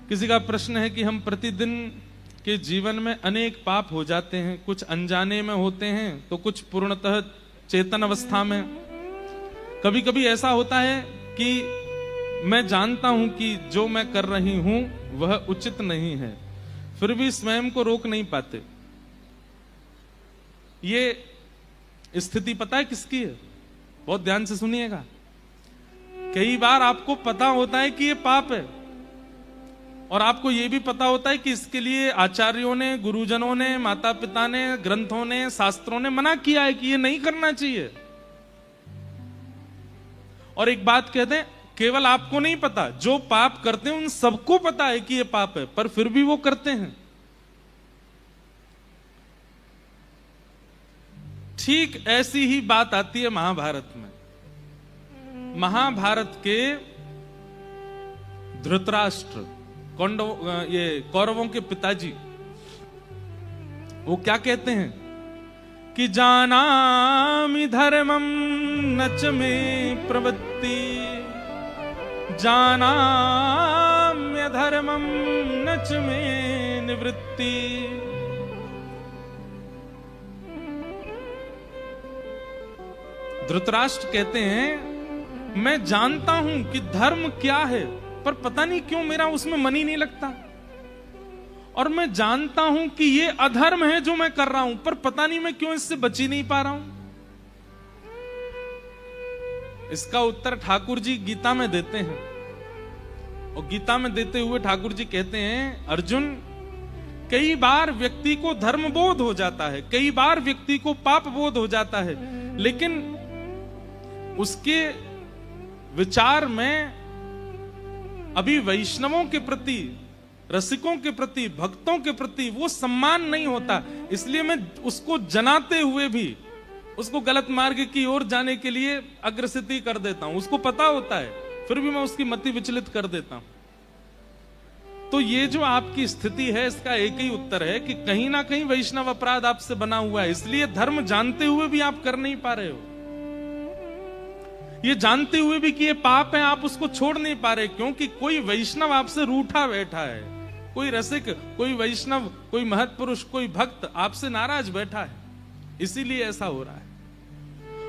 किसी का प्रश्न है कि हम प्रतिदिन के जीवन में अनेक पाप हो जाते हैं, कुछ अनजाने में होते हैं तो कुछ पूर्णतः चेतन अवस्था में। कभी कभी ऐसा होता है कि मैं जानता हूं कि जो मैं कर रही हूं वह उचित नहीं है, फिर भी स्वयं को रोक नहीं पाते। ये स्थिति पता है किसकी है? बहुत ध्यान से सुनिएगा। कई बार आपको पता होता है कि ये पाप है और आपको यह भी पता होता है कि इसके लिए आचार्यों ने, गुरुजनों ने, माता पिता ने, ग्रंथों ने, शास्त्रों ने मना किया है कि ये नहीं करना चाहिए। और एक बात कहते हैं, केवल आपको नहीं पता, जो पाप करते हैं उन सबको पता है कि ये पाप है, पर फिर भी वो करते हैं। ठीक ऐसी ही बात आती है महाभारत में। महाभारत के धृतराष्ट्र, कौरवों के पिताजी, वो क्या कहते हैं कि जानामि धर्मं नच मे प्रवृत्ति, जानाम्य धर्मं नच मे निवृत्ति। धृतराष्ट्र कहते हैं मैं जानता हूं कि धर्म क्या है, पर पता नहीं क्यों मेरा उसमें मन ही नहीं लगता। और मैं जानता हूं कि ये अधर्म है जो मैं कर रहा हूं, पर पता नहीं मैं क्यों इससे बच ही नहीं पा रहा हूं। इसका उत्तर ठाकुर जी गीता में देते हैं। और गीता में देते हुए ठाकुर जी कहते हैं, अर्जुन, कई बार व्यक्ति को धर्म बोध हो जाता है, कई बार व्यक्ति को पाप बोध हो जाता है, लेकिन उसके विचार में अभी वैष्णवों के प्रति, रसिकों के प्रति, भक्तों के प्रति वो सम्मान नहीं होता। इसलिए मैं उसको जनाते हुए भी उसको गलत मार्ग की ओर जाने के लिए अग्रसित कर देता हूं। उसको पता होता है, फिर भी मैं उसकी मति विचलित कर देता हूं। तो ये जो आपकी स्थिति है, इसका एक ही उत्तर है कि कहीं ना कहीं वैष्णव अपराध आपसे बना हुआ है। इसलिए धर्म जानते हुए भी आप कर नहीं पा रहे हो। ये जानते हुए भी कि ये पाप है, आप उसको छोड़ नहीं पा रहे, क्योंकि कोई वैष्णव आपसे रूठा बैठा है, कोई रसिक, कोई वैष्णव, कोई महत्पुरुष, कोई भक्त आपसे नाराज बैठा है, इसीलिए ऐसा हो रहा है।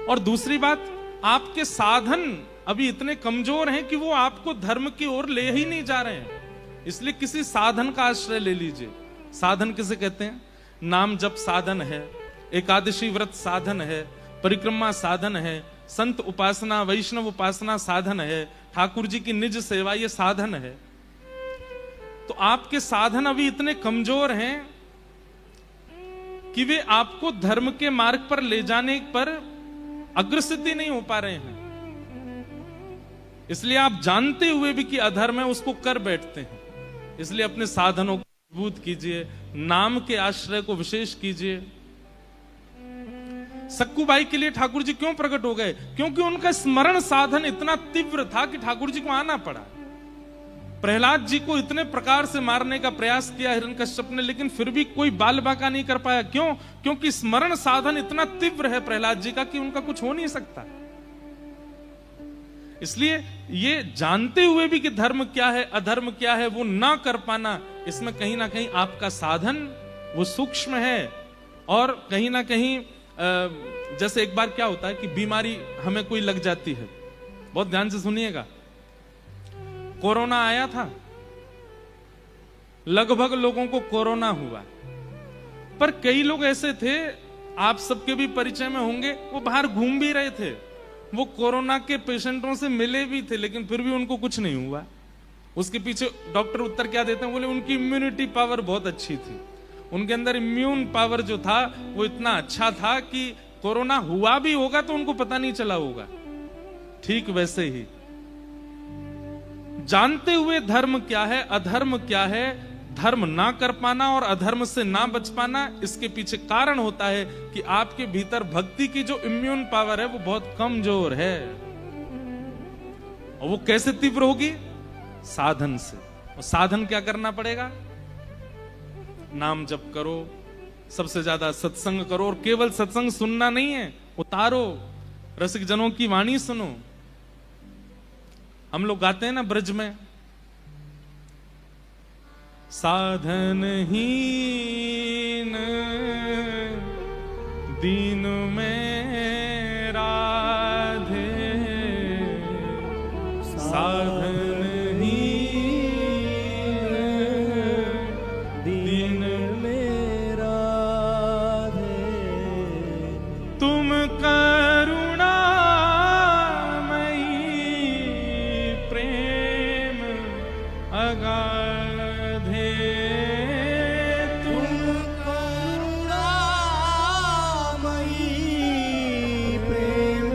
और दूसरी बात, आपके साधन अभी इतने कमजोर हैं कि वो आपको धर्म की ओर ले ही नहीं जा रहे हैं। इसलिए किसी साधन का आश्रय ले लीजिए। साधन किसे कहते हैं? नाम जप साधन है, एकादशी व्रत साधन है, परिक्रमा साधन है, संत उपासना, वैष्णव उपासना साधन है, ठाकुर जी की निज सेवा ये साधन है। तो आपके साधन अभी इतने कमजोर हैं कि वे आपको धर्म के मार्ग पर ले जाने पर अग्रसित नहीं हो पा रहे हैं। इसलिए आप जानते हुए भी कि अधर्म है, उसको कर बैठते हैं। इसलिए अपने साधनों को मजबूत कीजिए, नाम के आश्रय को विशेष कीजिए। सक्कूबाई के लिए ठाकुर जी क्यों प्रकट हो गए? क्योंकि उनका स्मरण साधन इतना तीव्र था कि ठाकुर जी को आना पड़ा। प्रहलाद जी को इतने प्रकार से मारने का प्रयास किया हिरण्यकश्यप ने, लेकिन फिर भी कोई बाल बांका नहीं कर पाया। क्यों? क्योंकि स्मरण साधन इतना तीव्र है प्रहलाद जी का कि उनका कुछ हो नहीं सकता। इसलिए ये जानते हुए भी कि धर्म क्या है, अधर्म क्या है, वो ना कर पाना, इसमें कहीं ना कहीं आपका साधन वो सूक्ष्म है। और कहीं ना कहीं जैसे एक बार क्या होता है कि बीमारी हमें कोई लग जाती है। बहुत ध्यान से सुनिएगा। कोरोना आया था, लगभग लोगों को कोरोना हुआ, पर कई लोग ऐसे थे, आप सबके भी परिचय में होंगे, वो बाहर घूम भी रहे थे, वो कोरोना के पेशेंटों से मिले भी थे, लेकिन फिर भी उनको कुछ नहीं हुआ। उसके पीछे डॉक्टर उत्तर क्या देते हैं? बोले उनकी इम्यूनिटी पावर बहुत अच्छी थी, उनके अंदर इम्यून पावर जो था वो इतना अच्छा था कि कोरोना हुआ भी होगा तो उनको पता नहीं चला होगा। ठीक वैसे ही जानते हुए धर्म क्या है, अधर्म क्या है, धर्म ना कर पाना और अधर्म से ना बच पाना, इसके पीछे कारण होता है कि आपके भीतर भक्ति की जो इम्यून पावर है वो बहुत कमजोर है। और वो कैसे तीव्र होगी? साधन से। और साधन क्या करना पड़ेगा? नाम जप करो, सबसे ज्यादा सत्संग करो। और केवल सत्संग सुनना नहीं है, उतारो, रसिक जनों की वाणी सुनो। हम लोग गाते हैं ना ब्रज में, साधनहीन दीन में राधे, साधनहीन दीन में राधे। तुम करुणामयी प्रेम अगाधे, तुम करुणामयी प्रेम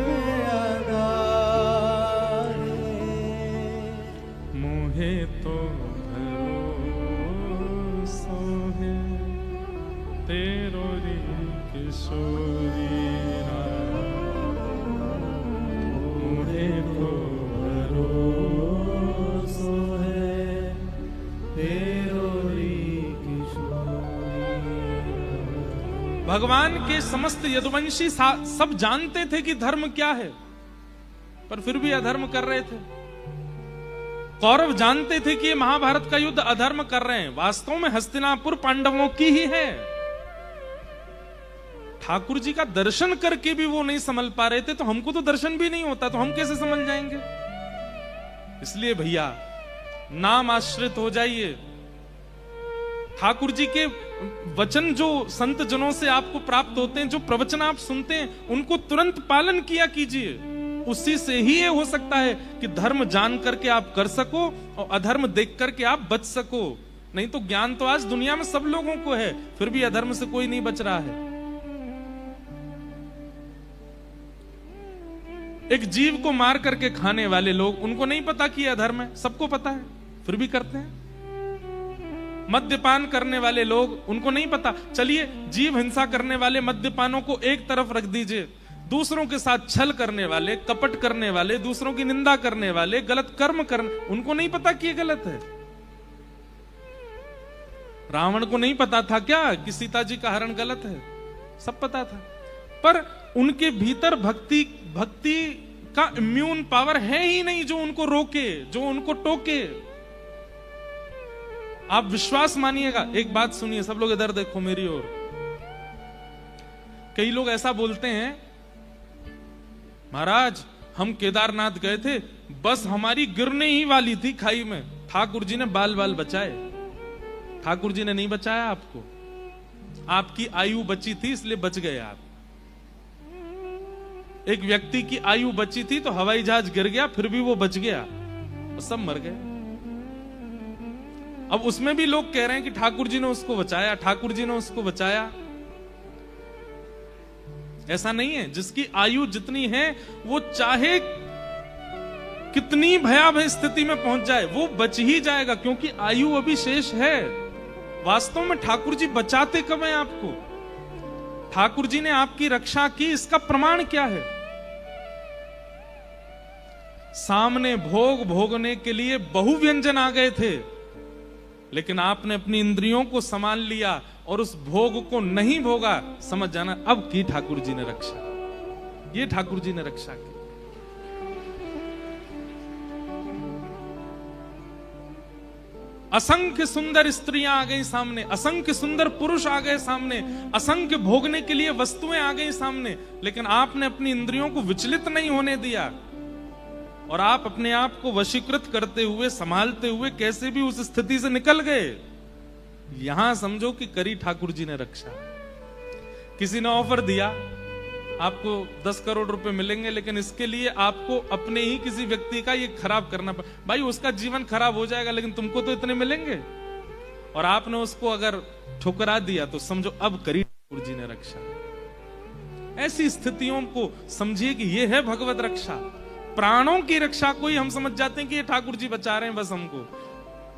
अगाधे। मोहे तो भरोसो है तेरो रे किशोरी, मोहे तो भरोसो है तेरो रे किशोरी। भगवान के समस्त यदुवंशी सब जानते थे कि धर्म क्या है, पर फिर भी अधर्म कर रहे थे। कौरव जानते थे कि ये महाभारत का युद्ध अधर्म कर रहे हैं, वास्तव में हस्तिनापुर पांडवों की ही है। ठाकुर जी का दर्शन करके भी वो नहीं समझ पा रहे थे, तो हमको तो दर्शन भी नहीं होता, तो हम कैसे समझ जाएंगे। इसलिए भैया नाम आश्रित हो जाइए। ठाकुर जी के वचन जो संत जनों से आपको प्राप्त होते हैं, जो प्रवचन आप सुनते हैं, उनको तुरंत पालन किया कीजिए। उसी से ही ये हो सकता है कि धर्म जान करके आप कर सको और अधर्म देख करके आप बच सको। नहीं तो ज्ञान तो आज दुनिया में सब लोगों को है, फिर भी अधर्म से कोई नहीं बच रहा है। एक जीव को मार करके खाने वाले लोग, उनको नहीं पता कि यह अधर्म है, सबको पता है, फिर भी करते हैं। मद्यपान करने वाले लोग, उनको नहीं पता। चलिए जीव हिंसा करने वाले मद्यपानों को एक तरफ रख दीजिए, दूसरों के साथ छल करने वाले, कपट करने वाले, दूसरों की निंदा करने वाले, गलत कर्म करने, उनको नहीं पता कि ये गलत है। रावण को नहीं पता था क्या कि सीता जी का हरण गलत है? सब पता था, पर उनके भीतर भक्ति का इम्यून पावर है ही नहीं जो उनको रोके, जो उनको टोके। आप विश्वास मानिएगा। एक बात सुनिए, सब लोग इधर देखो मेरी ओर। कई लोग ऐसा बोलते हैं, महाराज हम केदारनाथ गए थे, बस हमारी गिरने ही वाली थी खाई में, ठाकुर जी ने बाल बाल बचाए। ठाकुर जी ने नहीं बचाया आपको, आपकी आयु बची थी इसलिए बच गए आप। एक व्यक्ति की आयु बची थी तो हवाई जहाज गिर गया, फिर भी वो बच गया, सब मर गए। अब उसमें भी लोग कह रहे हैं कि ठाकुर जी ने उसको बचाया, ठाकुर जी ने उसको बचाया। ऐसा नहीं है। जिसकी आयु जितनी है, वो चाहे कितनी भयावह स्थिति में पहुंच जाए, वो बच ही जाएगा, क्योंकि आयु अभी शेष है। वास्तव में ठाकुर जी बचाते कब हैं आपको? ठाकुर जी ने आपकी रक्षा की, इसका प्रमाण क्या है? सामने भोग भोगने के लिए बहु व्यंजन आ गए थे, लेकिन आपने अपनी इंद्रियों को संभाल लिया और उस भोग को नहीं भोगा। समझ जाना, अब की ठाकुर जी ने रक्षा। ये ठाकुर जी ने रक्षा की। असंख्य सुंदर स्त्रियां आ गई सामने, असंख्य सुंदर पुरुष आ गए सामने, असंख्य भोगने के लिए वस्तुएं आ गई सामने, लेकिन आपने अपनी इंद्रियों को विचलित नहीं होने दिया और आप अपने आप को वशीकृत करते हुए, संभालते हुए कैसे भी उस स्थिति से निकल गए। यहां समझो कि करी ठाकुर जी ने रक्षा। किसी ने ऑफर दिया, आपको 10 करोड़ रुपए मिलेंगे, लेकिन इसके लिए आपको अपने ही किसी व्यक्ति का ये खराब करना पड़ा। भाई उसका जीवन खराब हो जाएगा, लेकिन तुमको तो इतने मिलेंगे। और आपने उसको अगर ठुकरा दिया तो समझो अब करी ठाकुर जी ने रक्षा। ऐसी स्थितियों को समझिए कि ये है भगवत रक्षा। प्राणों की रक्षा कोई हम समझ जाते हैं कि ये ठाकुर जी बचा रहे हैं बस हमको।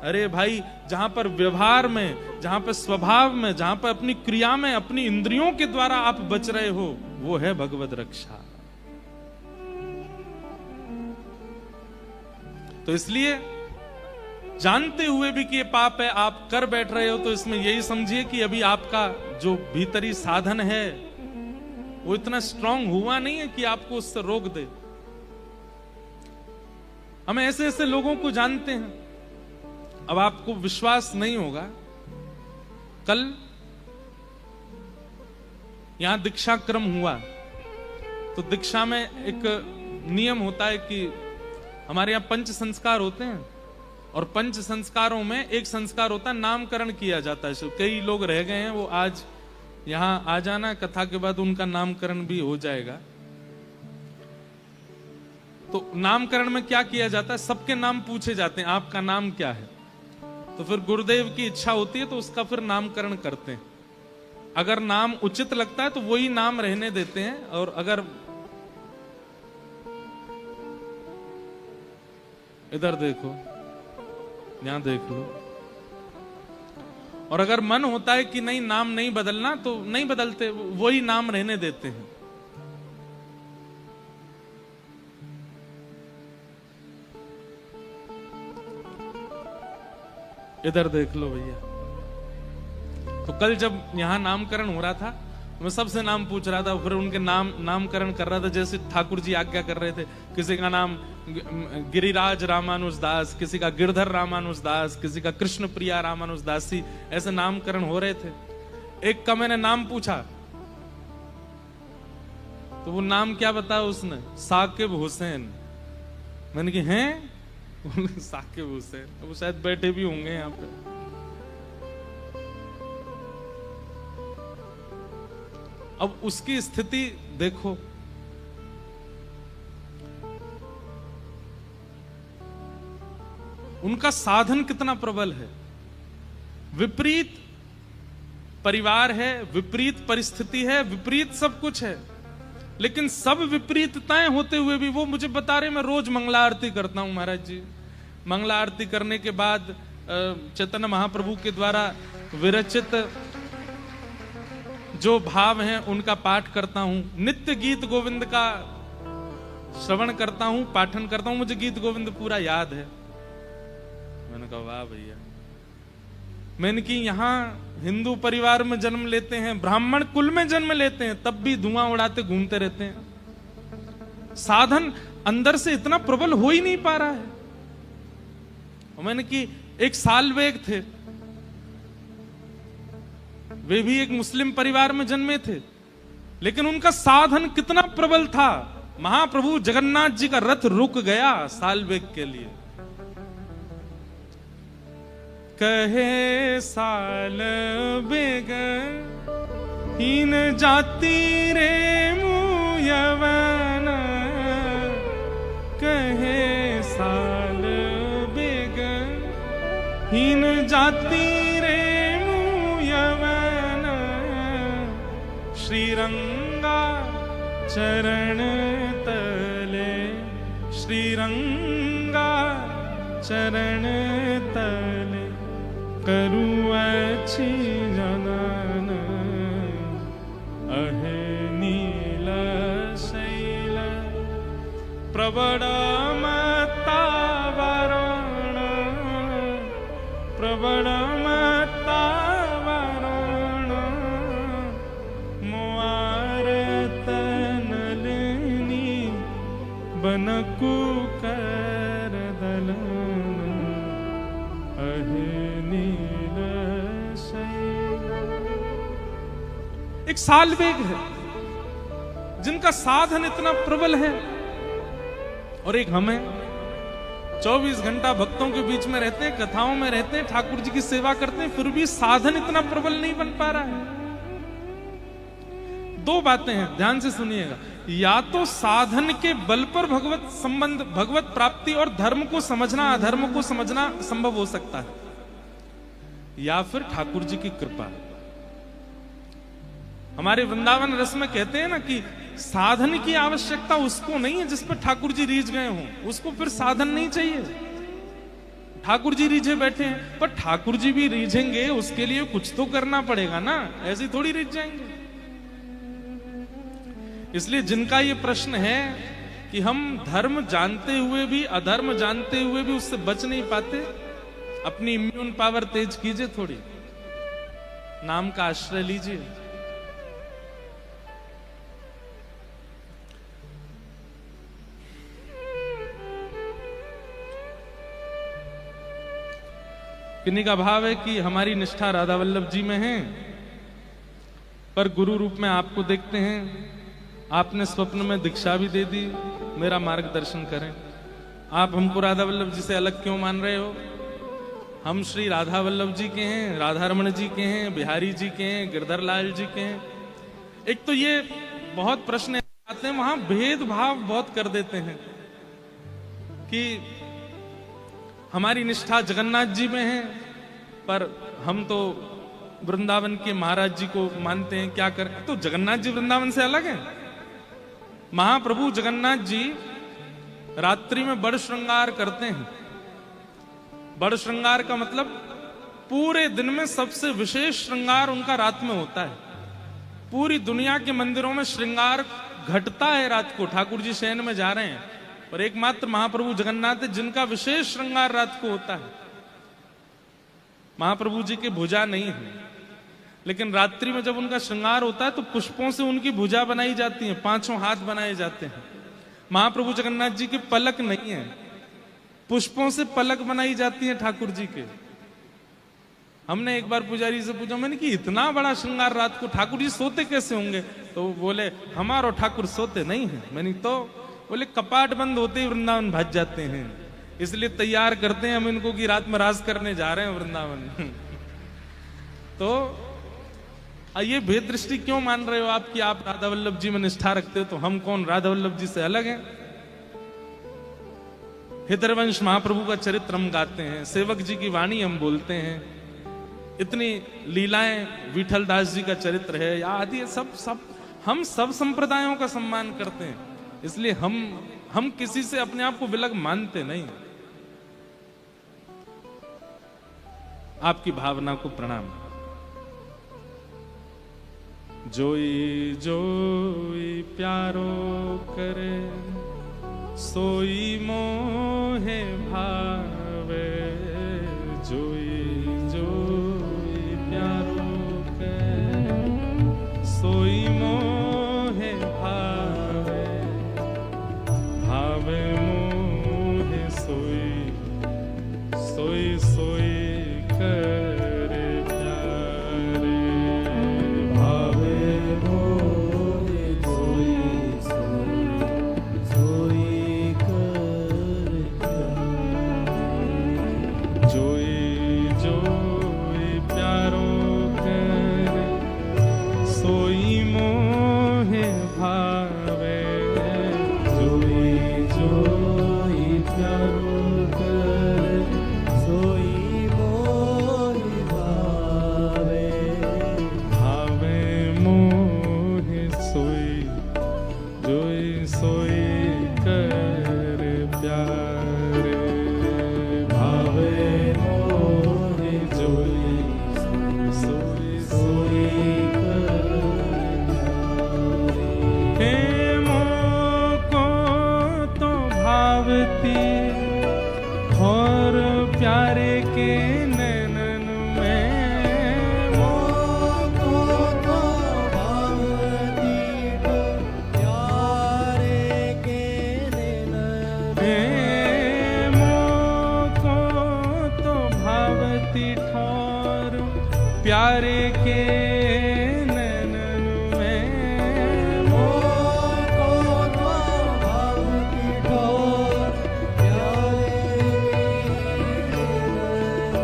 अरे भाई, जहां पर व्यवहार में, जहां पर स्वभाव में, जहां पर अपनी क्रिया में, अपनी इंद्रियों के द्वारा आप बच रहे हो, वो है भगवत रक्षा। तो इसलिए जानते हुए भी कि ये पाप है, आप कर बैठ रहे हो, तो इसमें यही समझिए कि अभी आपका जो भीतरी साधन है वो इतना स्ट्रांग हुआ नहीं है कि आपको उससे रोक दे। हम ऐसे ऐसे लोगों को जानते हैं, अब आपको विश्वास नहीं होगा, कल यहां दीक्षा क्रम हुआ तो दीक्षा में एक नियम होता है कि हमारे यहां पंच संस्कार होते हैं और पंच संस्कारों में एक संस्कार होता है नामकरण किया जाता है। कई लोग रह गए हैं, वो आज यहां आ जाना, कथा के बाद उनका नामकरण भी हो जाएगा। तो नामकरण में क्या किया जाता है, सबके नाम पूछे जाते हैं, आपका नाम क्या है। तो फिर गुरुदेव की इच्छा होती है तो उसका फिर नामकरण करते हैं। अगर नाम उचित लगता है तो वही नाम रहने देते हैं, और अगर इधर देखो, यहां देख लो, और अगर मन होता है कि नहीं नाम नहीं बदलना तो नहीं बदलते, वही नाम रहने देते हैं। इधर देख लो भैया। तो कल जब यहां नामकरण हो रहा था, मैं सबसे नाम पूछ रहा था, फिर उनके नामकरण कर रहा था, जैसे ठाकुर जी आज्ञा कर रहे थे। किसी का नाम गिरिराज रामानुज दास, किसी का गिरधर रामानुज दास, किसी का कृष्ण प्रिया रामानुज दासी, ऐसे नामकरण हो रहे थे। एक का मैंने नाम पूछा तो वो नाम क्या बताया उसने, साकिब हुसैन। मैंने कहा हैं साकिब हुसैन, वो शायद बैठे भी होंगे यहाँ पे। अब उसकी स्थिति देखो, उनका साधन कितना प्रबल है। विपरीत परिवार है, विपरीत परिस्थिति है, विपरीत सब कुछ है, लेकिन सब विपरीतताएं होते हुए भी वो मुझे बता रहे, मैं रोज मंगला आरती करता हूं महाराज जी। मंगला आरती करने के बाद चैतन्य महाप्रभु के द्वारा विरचित जो भाव हैं उनका पाठ करता हूं, नित्य गीत गोविंद का श्रवण करता हूं, पाठन करता हूं, मुझे गीत गोविंद पूरा याद है। मैंने कहा वाह भैया। मैंने कि यहां हिंदू परिवार में जन्म लेते हैं, ब्राह्मण कुल में जन्म लेते हैं, तब भी धुआं उड़ाते घूमते रहते हैं। साधन अंदर से इतना प्रबल हो ही नहीं पा रहा है। और मैंने कि एक साल्वेग थे, वे भी एक मुस्लिम परिवार में जन्मे थे, लेकिन उनका साधन कितना प्रबल था। महाप्रभु जगन्नाथ जी का रथ रुक गया साल्वेग के लिए। कहे साल बेग हीन जाति रे मुयवन, कहे साल बेग हीन जाति रे मुयवन, श्रीरंगा चरण तले, श्रीरंगा चरण तले, करू अच्छी जनन अहे नील शैल, प्रबल मता वरण, प्रबल मता वरण, मुआर तनलनी बनकु कर दलन, अहे एक साल्वेग है जिनका साधन इतना प्रबल है, और एक हमें 24 घंटा भक्तों के बीच में रहते हैं, कथाओं में रहते हैं, ठाकुर जी की सेवा करते हैं, फिर भी साधन इतना प्रबल नहीं बन पा रहा है। दो बातें हैं, ध्यान से सुनिएगा। या तो साधन के बल पर भगवत संबंध, भगवत प्राप्ति और धर्म को समझना, अधर्म को समझना संभव हो सकता है, या फिर ठाकुर जी की कृपा। हमारे वृंदावन रस में कहते हैं ना कि साधन की आवश्यकता उसको नहीं है जिस पर ठाकुर जी रीझ गए हों, उसको फिर साधन नहीं चाहिए। ठाकुर जी रीझे बैठे हैं, पर ठाकुर जी भी रीझेंगे, उसके लिए कुछ तो करना पड़ेगा ना, ऐसे थोड़ी रीझ जाएंगे। इसलिए जिनका ये प्रश्न है कि हम धर्म जानते हुए भी, अधर्म जानते हुए भी उससे बच नहीं पाते, अपनी इम्यून पावर तेज कीजिए, थोड़ी नाम का आश्रय लीजिए। किन्हीं का भाव है कि हमारी निष्ठा राधा वल्लभ जी में है, पर गुरु रूप में आपको देखते हैं, आपने स्वप्न में दीक्षा भी दे दी, मेरा मार्गदर्शन करें। आप हमको राधा वल्लभ जी से अलग क्यों मान रहे हो? हम श्री राधा वल्लभ जी के हैं, राधा रमण जी के हैं, बिहारी जी के हैं, गिरधर लाल जी के हैं। एक तो ये बहुत प्रश्न आते हैं, वहां भेदभाव बहुत कर देते हैं कि हमारी निष्ठा जगन्नाथ जी में है, पर हम तो वृंदावन के महाराज जी को मानते हैं, क्या करें? तो जगन्नाथ जी वृंदावन से अलग हैं। महाप्रभु जगन्नाथ जी रात्रि में बड़ श्रृंगार करते हैं। बड़ श्रृंगार का मतलब पूरे दिन में सबसे विशेष श्रृंगार उनका रात में होता है। पूरी दुनिया के मंदिरों में श्रृंगार घटता है रात को, ठाकुर जी शयन में जा रहे हैं, पर एकमात्र महाप्रभु जगन्नाथ है जिनका विशेष श्रृंगार रात को होता है। महाप्रभु जी की भुजा नहीं है, लेकिन रात्रि में जब उनका श्रृंगार होता है तो पुष्पों से उनकी भुजा बनाई जाती है, 5 हाथ बनाए जाते हैं। महाप्रभु जगन्नाथ जी के पलक नहीं है, पुष्पों से पलक बनाई जाती है ठाकुर जी के। हमने एक बार पुजारी से पूछा, मैंने कि इतना बड़ा श्रृंगार रात को ठाकुर जी सोते कैसे होंगे? तो बोले हमारो ठाकुर सोते नहीं है। मैंने तो बोले कपाट बंद होते ही वृंदावन भाग जाते हैं, इसलिए तैयार करते हैं हम इनको कि रात में राज करने जा रहे हैं वृंदावन। तो ये भेद दृष्टि क्यों मान रहे हो आप कि आप राधा वल्लभ जी में निष्ठा रखते हो, तो हम कौन राधा वल्लभ जी से अलग हैं? हृदयवंश महाप्रभु का चरित्र हम गाते हैं, सेवक जी की वाणी हम बोलते हैं, इतनी लीलाएं, विठल दास जी का चरित्र है आदि, सब हम सब संप्रदायों का सम्मान करते हैं, इसलिए हम किसी से अपने आप को विलग मानते नहीं। आपकी भावना को प्रणाम। जोई जोई प्यारो करे, सोई मोहे भावे। जोई जोई प्यारो करे, सोई मोहे भावे। भावे मोहे सोई, सोई सोई करे प्यारे। भावे मोहे सोई, सोई सोई करे प्यारे। जोई जोई प्यारो करे, सोई मोहे भावे। जोई जोई प्यारो करे, सोई मोहे भावे। भावे मोहे सोई, जोई सोई करे प्यारे। भावे मोहे जोई, सोई सोई करे प्यारे। हे मोको तो भावती और प्यारे के नैनन में। मोको तो भावती प्यारे के नैनन। हे मोको तो भावती ठोर प्यारे के नैनन में। मोको तो भावती ठोर प्यारे के नैनन।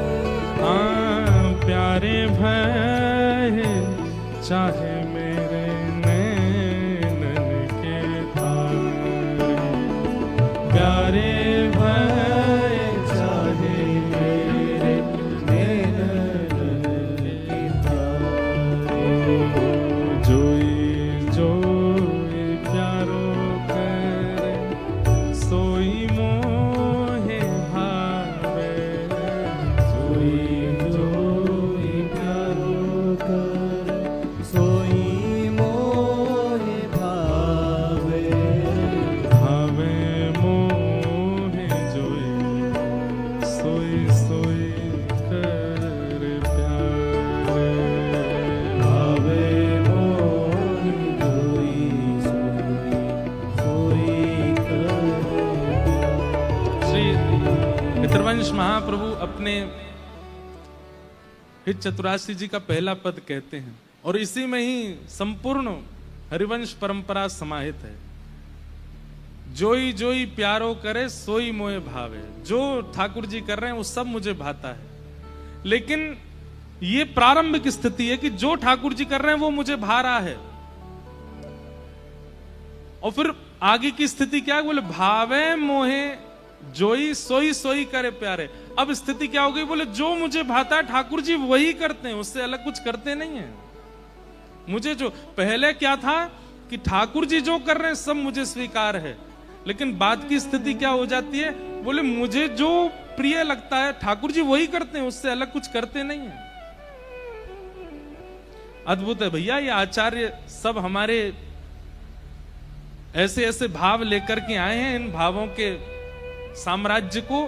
हाँ प्यारे भय चाहे मेरे नैनन के तारे। प्यारे भय चाहे मेरे नैनन के तारे। जोई जोई प्यारो करे, सोई मोहे भावे। जोई जोई प्यारो करे, सोई मोहे भावे। भावे मोहे जोई, सोई सोई कर प्यारे। भावे मोहे जोई, सोई सोई करे प्यारे। श्री पितृवंश महाप्रभु अपने हित चतुराशी जी का पहला पद कहते हैं, और इसी में ही संपूर्ण हरिवंश परंपरा समाहित है। जोई जोई प्यारो करे सोई मोए भावे। जो ठाकुर जी कर रहे हैं वो सब मुझे भाता है, लेकिन ये प्रारंभिक स्थिति है कि जो ठाकुर जी कर रहे हैं वो मुझे भा रहा है। और फिर आगे की स्थिति क्या है, बोले भावे मोहे जोई सोई सोई करे प्यारे। अब स्थिति क्या हो गई, बोले जो मुझे भाता है ठाकुर जी वही करते हैं, उससे अलग कुछ करते नहीं है। मुझे जो पहले क्या था कि ठाकुर जी जो कर रहे हैं सब मुझे स्वीकार है, लेकिन बाद की स्थिति क्या हो जाती है, बोले मुझे जो प्रिय लगता है ठाकुर जी वही करते हैं, उससे अलग कुछ करते नहीं है। अद्भुत है भैया, ये आचार्य सब हमारे ऐसे ऐसे भाव लेकर के आए हैं। इन भावों के साम्राज्य को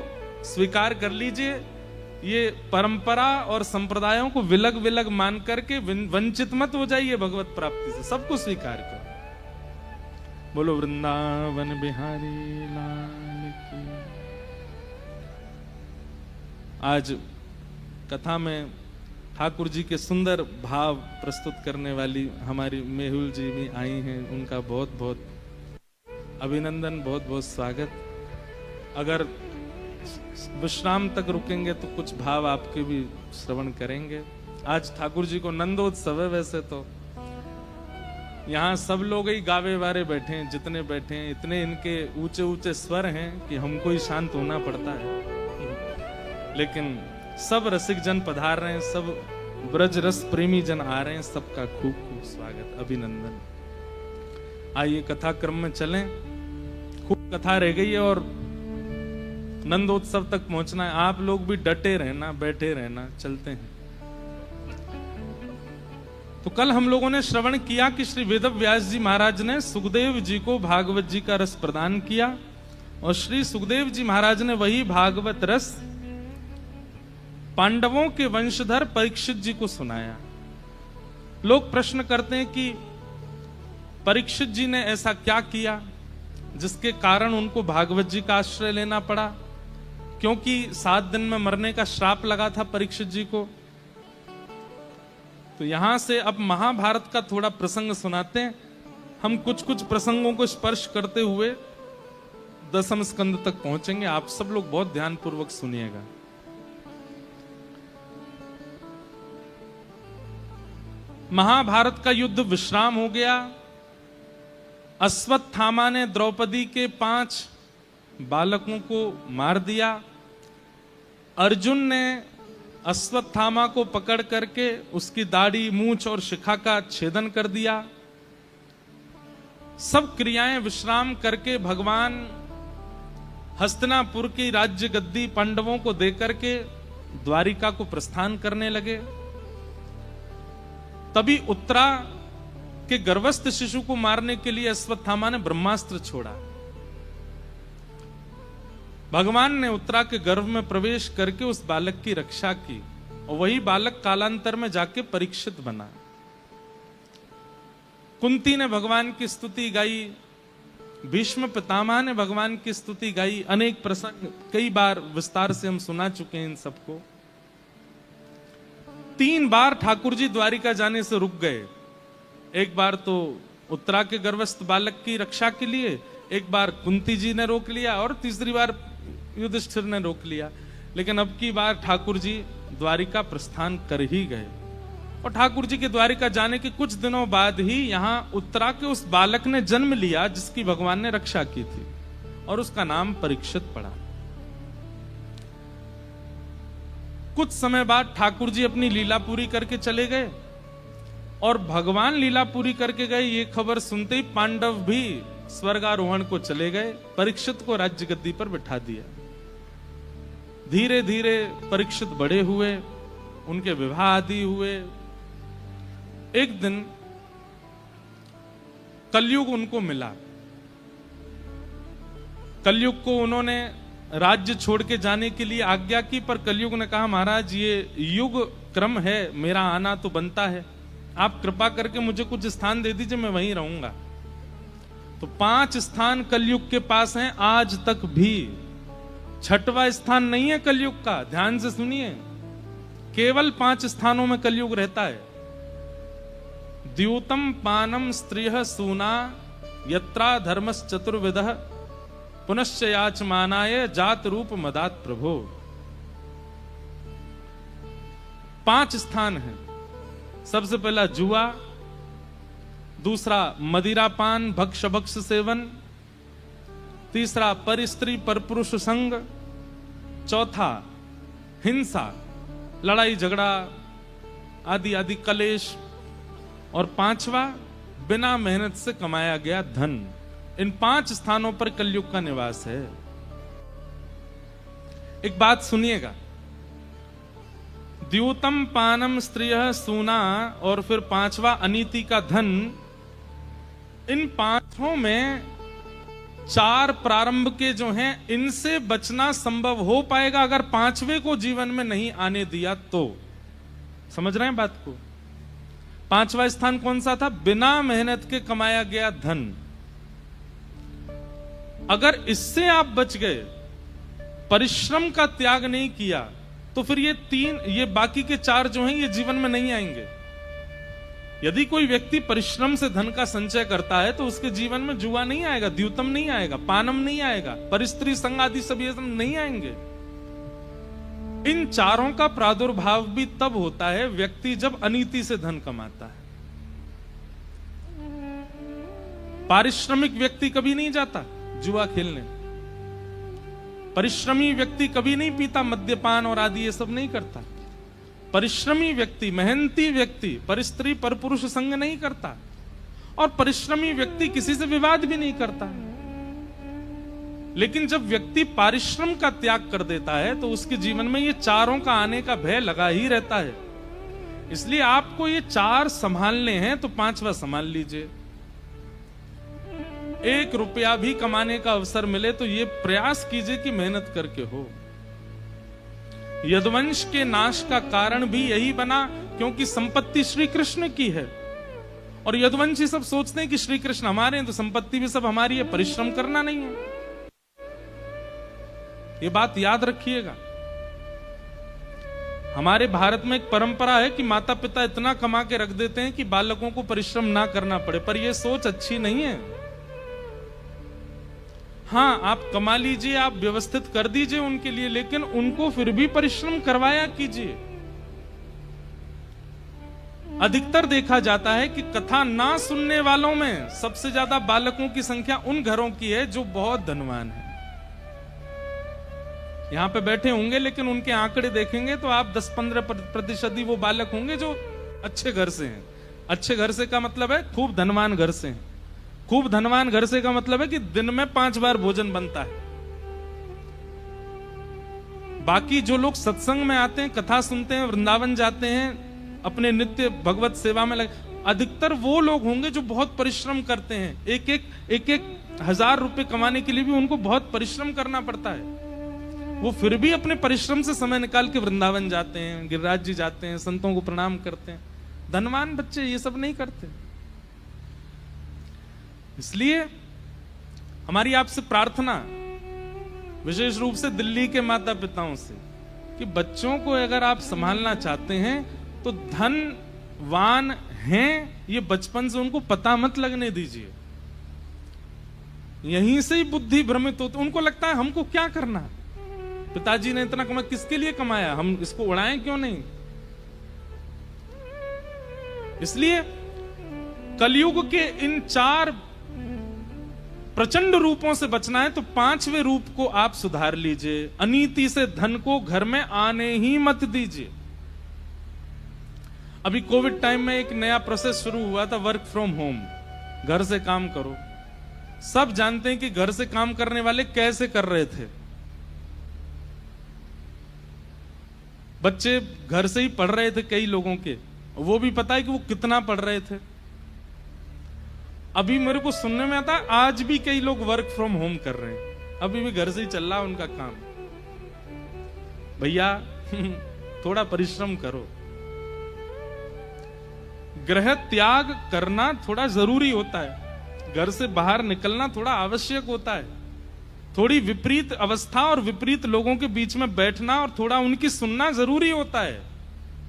स्वीकार कर लीजिए। ये परंपरा और संप्रदायों को विलग विलग मान करके वंचित मत हो जाइए भगवत प्राप्ति से, सबको स्वीकार करो। बोलो वृंदावन बिहारी लाल की। आज कथा में ठाकुर जी के सुंदर भाव प्रस्तुत करने वाली हमारी मेहुल जी भी आई हैं, उनका बहुत बहुत अभिनंदन, बहुत बहुत स्वागत। अगर विश्राम तक रुकेंगे तो कुछ भाव आपके भी श्रवण करेंगे। आज ठाकुर जी को नंदोत्सव है। वैसे तो यहाँ सब लोग ही गावे वारे बैठे हैं, जितने बैठे हैं इतने इनके ऊंचे ऊंचे स्वर हैं कि हमको ही शांत होना पड़ता है, लेकिन सब रसिक जन पधार रहे हैं, सब ब्रज रस प्रेमी जन आ रहे हैं, सबका खूब खूब स्वागत, अभिनंदन। आइए कथा क्रम में चलें। खूब कथा रह गई है और नंदोत्सव तक पहुंचना है। आप लोग भी डटे रहना, बैठे रहना, चलते हैं। तो कल हम लोगों ने श्रवण किया कि श्री वेद व्यास जी महाराज ने सुखदेव जी को भागवत जी का रस प्रदान किया, और श्री सुखदेव जी महाराज ने वही भागवत रस पांडवों के वंशधर परीक्षित जी को सुनाया। लोग प्रश्न करते हैं कि परीक्षित जी ने ऐसा क्या किया जिसके कारण उनको भागवत जी का आश्रय लेना पड़ा, क्योंकि 7 दिन में मरने का श्राप लगा था परीक्षित जी को। तो यहां से अब महाभारत का थोड़ा प्रसंग सुनाते हैं। हम कुछ कुछ प्रसंगों को स्पर्श करते हुए 10वें स्कंद तक पहुंचेंगे। आप सब लोग बहुत ध्यानपूर्वक सुनिएगा। महाभारत का युद्ध विश्राम हो गया। अश्वत्थामा ने द्रौपदी के 5 बालकों को मार दिया। अर्जुन ने अश्वत्थामा को पकड़ करके उसकी दाढ़ी, मूंछ और शिखा का छेदन कर दिया। सब क्रियाएं विश्राम करके भगवान हस्तिनापुर की राज्य गद्दी पांडवों को देकर के द्वारिका को प्रस्थान करने लगे। तभी उत्तरा के गर्भस्थ शिशु को मारने के लिए अश्वत्थामा ने ब्रह्मास्त्र छोड़ा। भगवान ने उत्तरा के गर्भ में प्रवेश करके उस बालक की रक्षा की, और वही बालक कालांतर में जाके परीक्षित बना। कुंती ने भगवान की स्तुति गाई, भीष्म पितामह ने भगवान की स्तुति गाई। अनेक प्रसंग कई बार विस्तार से हम सुना चुके हैं इन सबको। 3 बार ठाकुर जी द्वारिका जाने से रुक गए। एक बार तो उत्तरा के गर्भस्थ बालक की रक्षा के लिए, एक बार कुंती जी ने रोक लिया, और तीसरी बार युधिष्ठिर ने रोक लिया। लेकिन अब की बार ठाकुर जी द्वारिका प्रस्थान कर ही गए। और ठाकुर जी के द्वारिका जाने के कुछ दिनों बाद ही यहाँ उत्तरा के उस बालक ने जन्म लिया जिसकी भगवान ने रक्षा की थी, और उसका नाम परीक्षित पड़ा। कुछ समय बाद ठाकुर जी अपनी लीला पूरी करके चले गए, और भगवान लीला पूरी करके गए ये खबर सुनते ही पांडव भी स्वर्गारोहण को चले गए। परीक्षित को राज्य गद्दी पर बिठा दिया। धीरे धीरे परीक्षित बड़े हुए, उनके विवाह आदि हुए। एक दिन कलयुग उनको मिला। कलयुग को उन्होंने राज्य छोड़ के जाने के लिए आज्ञा की, पर कलयुग ने कहा महाराज ये युग क्रम है, मेरा आना तो बनता है, आप कृपा करके मुझे कुछ स्थान दे दीजिए, मैं वहीं रहूंगा। तो 5 स्थान कलयुग के पास हैं आज तक भी। 6वां स्थान नहीं है कलयुग का, ध्यान से सुनिए। केवल 5 स्थानों में कलयुग रहता है। द्यूतम पानम स्त्रियः सूना यत्रा धर्मस् चतुर्विधः पुनश्च याचमानाय जात रूप मदात प्रभो। 5 स्थान हैं। सबसे पहला जुआ, दूसरा मदिरापान भक्ष भक्ष सेवन, तीसरा पर स्त्री पर पुरुष संग, चौथा हिंसा लड़ाई झगड़ा आदि आदि कलेश, और 5वां बिना मेहनत से कमाया गया धन। इन 5 स्थानों पर कलयुग का निवास है। एक बात सुनिएगा, द्यूतम पानम स्त्रियः सूना और फिर 5वां अनीति का धन, इन 5 में 4 प्रारंभ के जो हैं इनसे बचना संभव हो पाएगा अगर 5वें को जीवन में नहीं आने दिया तो। समझ रहे हैं बात को? 5वां स्थान कौन सा था? बिना मेहनत के कमाया गया धन। अगर इससे आप बच गए, परिश्रम का त्याग नहीं किया, तो फिर ये बाकी के 4 जो हैं ये जीवन में नहीं आएंगे। यदि कोई व्यक्ति परिश्रम से धन का संचय करता है तो उसके जीवन में जुआ नहीं आएगा, द्यूतम नहीं आएगा, पानम नहीं आएगा, परिस्त्री संग आदि सब ये सब नहीं आएंगे। इन 4 का प्रादुर्भाव भी तब होता है व्यक्ति जब अनीति से धन कमाता है। पारिश्रमिक व्यक्ति कभी नहीं जाता जुआ खेलने, परिश्रमी व्यक्ति कभी नहीं पीता मद्यपान और आदि ये सब नहीं करता। परिश्रमी व्यक्ति, मेहनती व्यक्ति परिस्त्री पर पुरुष संग नहीं करता, और परिश्रमी व्यक्ति किसी से विवाद भी नहीं करता। लेकिन जब व्यक्ति परिश्रम का त्याग कर देता है तो उसके जीवन में ये 4 का आने का भय लगा ही रहता है। इसलिए आपको ये 4 संभालने हैं तो 5वां संभाल लीजिए। 1 रुपया भी कमाने का अवसर मिले तो ये प्रयास कीजिए कि मेहनत करके हो। यदुवंश के नाश का कारण भी यही बना क्योंकि संपत्ति श्री कृष्ण की है, और यदुवंशी सब सोचते हैं कि श्री कृष्ण हमारे हैं तो संपत्ति भी सब हमारी है, परिश्रम करना नहीं है। ये बात याद रखिएगा। हमारे भारत में एक परंपरा है कि माता पिता इतना कमा के रख देते हैं कि बालकों को परिश्रम ना करना पड़े, पर यह सोच अच्छी नहीं है। हाँ, आप कमा लीजिए, आप व्यवस्थित कर दीजिए उनके लिए, लेकिन उनको फिर भी परिश्रम करवाया कीजिए। अधिकतर देखा जाता है कि कथा ना सुनने वालों में सबसे ज्यादा बालकों की संख्या उन घरों की है जो बहुत धनवान है। यहां पे बैठे होंगे लेकिन उनके आंकड़े देखेंगे तो आप 10-15% ही वो बालक होंगे जो अच्छे घर से हैं। अच्छे घर से का मतलब है खूब धनवान घर से हैं। खूब धनवान घर से का मतलब है कि दिन में 5 बार भोजन बनता है। बाकी जो लोग सत्संग में आते हैं, कथा सुनते हैं, वृंदावन जाते हैं, अपने नित्य भगवत सेवा में लगे, अधिकतर वो लोग होंगे जो बहुत परिश्रम करते हैं। एक 1000 रुपए कमाने के लिए भी उनको बहुत परिश्रम करना पड़ता है। वो फिर भी अपने परिश्रम से समय निकाल के वृंदावन जाते हैं, गिरिराज जी जाते हैं, संतों को प्रणाम करते हैं। धनवान बच्चे ये सब नहीं करते। इसलिए हमारी आपसे प्रार्थना, विशेष रूप से दिल्ली के माता पिताओं से, कि बच्चों को अगर आप संभालना चाहते हैं तो धनवान हैं ये बचपन से उनको पता मत लगने दीजिए। यहीं से ही बुद्धि भ्रमित होती, उनको लगता है हमको क्या करना, पिताजी ने इतना कमाया, किसके लिए कमाया, हम इसको उड़ाएं क्यों नहीं। इसलिए कलयुग के इन 4 प्रचंड रूपों से बचना है तो 5वें रूप को आप सुधार लीजिए। अनीति से धन को घर में आने ही मत दीजिए। अभी कोविड टाइम में एक नया प्रोसेस शुरू हुआ था, वर्क फ्रॉम होम, घर से काम करो। सब जानते हैं कि घर से काम करने वाले कैसे कर रहे थे। बच्चे घर से ही पढ़ रहे थे कई लोगों के, वो भी पता है कि वो कितना पढ़ रहे थे। अभी मेरे को सुनने में आता है आज भी कई लोग वर्क फ्रॉम होम कर रहे हैं, अभी भी घर से ही चल रहा है उनका काम। भैया थोड़ा परिश्रम करो। गृह त्याग करना थोड़ा जरूरी होता है, घर से बाहर निकलना थोड़ा आवश्यक होता है। थोड़ी विपरीत अवस्था और विपरीत लोगों के बीच में बैठना और थोड़ा उनकी सुनना जरूरी होता है।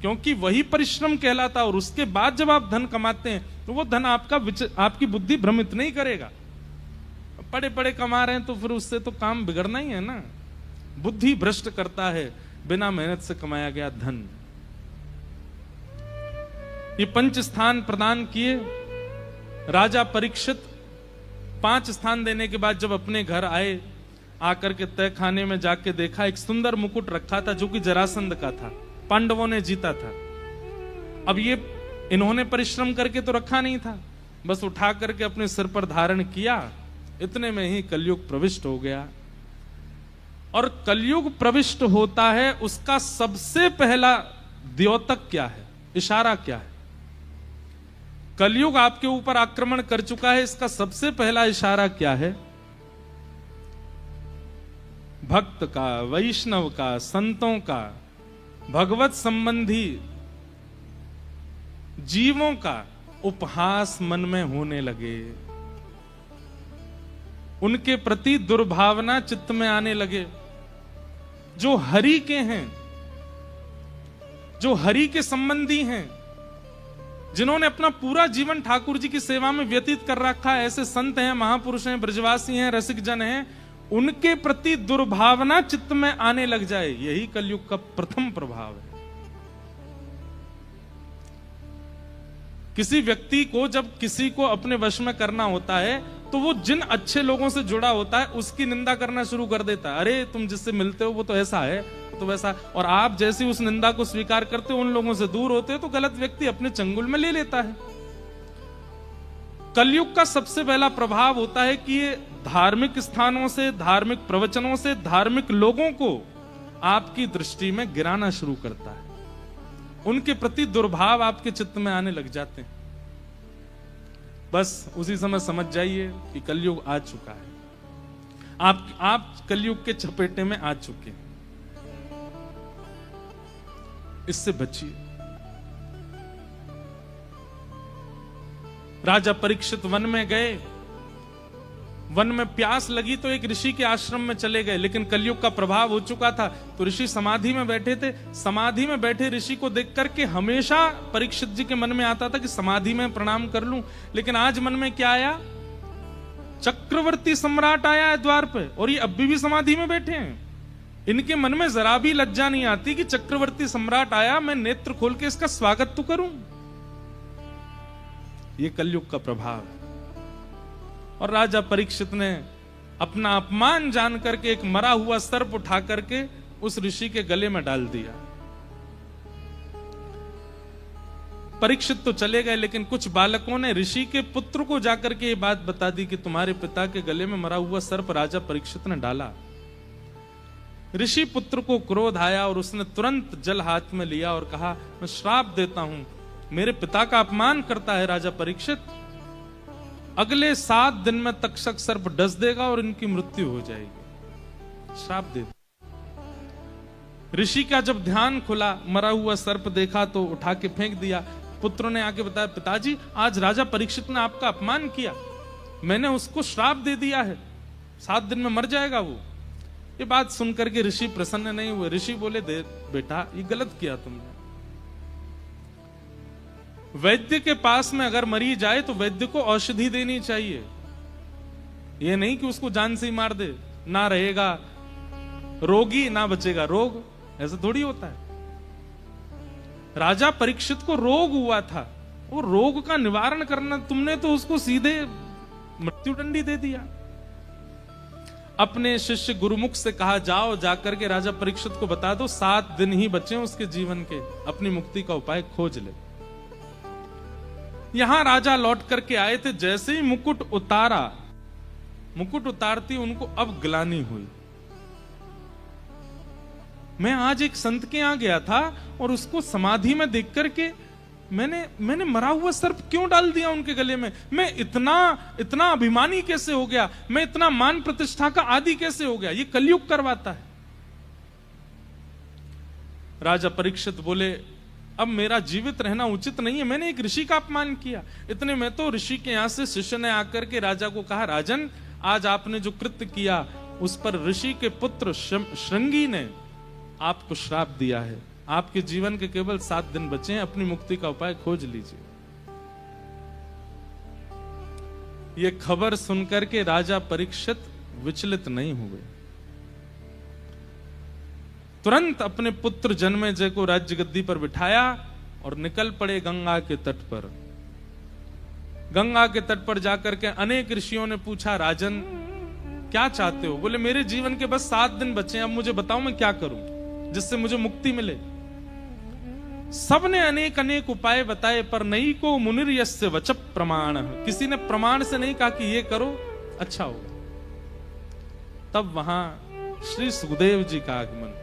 क्योंकि वही परिश्रम कहलाता है। और उसके बाद जब आप धन कमाते हैं तो वो धन आपकी बुद्धि भ्रमित नहीं करेगा। पड़े पड़े कमा रहे हैं तो फिर उससे तो काम बिगड़ना ही है ना। बुद्धि भ्रष्ट करता है बिना मेहनत से कमाया गया धन। ये 5 स्थान प्रदान किए राजा परीक्षित। 5 स्थान देने के बाद जब अपने घर आए, आकर के तय खाने में जाके देखा एक सुंदर मुकुट रखा था जो कि जरासंध का था, पांडवों ने जीता था। अब ये इन्होंने परिश्रम करके तो रखा नहीं था, बस उठा करके अपने सिर पर धारण किया। इतने में ही कलयुग प्रविष्ट हो गया। और कलयुग प्रविष्ट होता है, उसका सबसे पहला द्योतक क्या है, इशारा क्या है? कलयुग आपके ऊपर आक्रमण कर चुका है, इसका सबसे पहला इशारा क्या है? भक्त का, वैष्णव का, संतों का, भगवत संबंधी जीवों का उपहास मन में होने लगे, उनके प्रति दुर्भावना चित्त में आने लगे। जो हरि के हैं, जो हरि के संबंधी हैं, जिन्होंने अपना पूरा जीवन ठाकुर जी की सेवा में व्यतीत कर रखा है, ऐसे संत हैं, महापुरुष हैं, ब्रजवासी हैं, रसिक जन हैं, उनके प्रति दुर्भावना चित्त में आने लग जाए, यही कलयुग का प्रथम प्रभाव है। किसी व्यक्ति को जब किसी को अपने वश में करना होता है तो वो जिन अच्छे लोगों से जुड़ा होता है उसकी निंदा करना शुरू कर देता है। अरे तुम जिससे मिलते हो वो तो ऐसा है, तो वैसा। और आप जैसे उस निंदा को स्वीकार करते हो, उन लोगों से दूर होते हो, तो गलत व्यक्ति अपने चंगुल में ले लेता है। कलयुग का सबसे पहला प्रभाव होता है कि ये धार्मिक स्थानों से, धार्मिक प्रवचनों से, धार्मिक लोगों को आपकी दृष्टि में गिराना शुरू करता है। उनके प्रति दुर्भाव आपके चित्त में आने लग जाते हैं। बस उसी समय समझ जाइए कि कलयुग आ चुका है। आप कलयुग के चपेटे में आ चुके हैं। इससे बचिए। राजा परीक्षित वन में गए, वन में प्यास लगी तो एक ऋषि के आश्रम में चले गए, लेकिन कलयुग का प्रभाव हो चुका था तो ऋषि समाधि में बैठे थे। समाधि में बैठे ऋषि को देख करके हमेशा परीक्षित जी के मन में आता था कि समाधि में प्रणाम कर लूं, लेकिन आज मन में क्या आया? चक्रवर्ती सम्राट आया है द्वार पे और ये अभी भी समाधि में बैठे हैं। इनके मन में जरा भी लज्जा नहीं आती कि चक्रवर्ती सम्राट आया, मैं नेत्र खोल के इसका स्वागत तो करूं। ये कलयुग का प्रभाव है। और राजा परीक्षित ने अपना अपमान जान करके एक मरा हुआ सर्प उठा करके उस ऋषि के गले में डाल दिया। परीक्षित तो चले गए, लेकिन कुछ बालकों ने ऋषि के पुत्र को जाकर के ये बात बता दी कि तुम्हारे पिता के गले में मरा हुआ सर्प राजा परीक्षित ने डाला। ऋषि पुत्र को क्रोध आया और उसने तुरंत जल हाथ में लिया और कहा, मैं श्राप देता हूं, मेरे पिता का अपमान करता है राजा परीक्षित, अगले 7 दिन में तक्षक सर्प डस देगा और इनकी मृत्यु हो जाएगी। श्राप दे। ऋषि का जब ध्यान खुला, मरा हुआ सर्प देखा तो उठा के फेंक दिया। पुत्रों ने आके बताया, पिताजी आज राजा परीक्षित ने आपका अपमान किया, मैंने उसको श्राप दे दिया है, 7 दिन में मर जाएगा वो। ये बात सुनकर के ऋषि प्रसन्न नहीं हुए। ऋषि बोले, दे बेटा ये गलत किया तुमने। वैद्य के पास में अगर मरीज जाए तो वैद्य को औषधि देनी चाहिए, ये नहीं कि उसको जान से ही मार दे, ना रहेगा रोगी ना बचेगा रोग, ऐसा थोड़ी होता है। राजा परीक्षित को रोग हुआ था, वो रोग का निवारण करना, तुमने तो उसको सीधे मृत्युदंडी दे दिया। अपने शिष्य गुरुमुख से कहा, जाओ जाकर के राजा परीक्षित को बता दो 7 दिन ही बचे उसके जीवन के, अपनी मुक्ति का उपाय खोज ले। यहां राजा लौट करके आए थे, जैसे ही मुकुट उतारा, मुकुट उतारती उनको अब ग्लानि हुई। मैं आज एक संत के यहां गया था और उसको समाधि में देख करके मैंने मरा हुआ सर्प क्यों डाल दिया उनके गले में? मैं इतना अभिमानी कैसे हो गया? मैं इतना मान प्रतिष्ठा का आदि कैसे हो गया? ये कलयुग करवाता है। राजा परीक्षित बोले, अब मेरा जीवित रहना उचित नहीं है, मैंने एक ऋषि का अपमान किया। इतने में तो ऋषि के यहां से शिष्य ने आकर के राजा को कहा, राजन आज आपने जो कृत्य किया उस पर ऋषि के पुत्र श्रृंगी ने आपको श्राप दिया है, आपके जीवन के केवल 7 दिन बचे हैं, अपनी मुक्ति का उपाय खोज लीजिए। ये खबर सुनकर के राजा परीक्षित विचलित नहीं हुए, तुरंत अपने पुत्र जन्मेजय को राज्य गद्दी पर बिठाया और निकल पड़े गंगा के तट पर। गंगा के तट पर जाकर के अनेक ऋषियों ने पूछा, राजन क्या चाहते हो? बोले मेरे जीवन के बस 7 दिन बचे हैं, अब मुझे बताओ मैं क्या करूं जिससे मुझे मुक्ति मिले। सबने अनेक अनेक उपाय बताए, पर नहीं को मुनिर यस्य वच प्रमाण, किसी ने प्रमाण से नहीं कहा कि ये करो अच्छा होगा। तब वहां श्री सुखदेव जी का आगमन।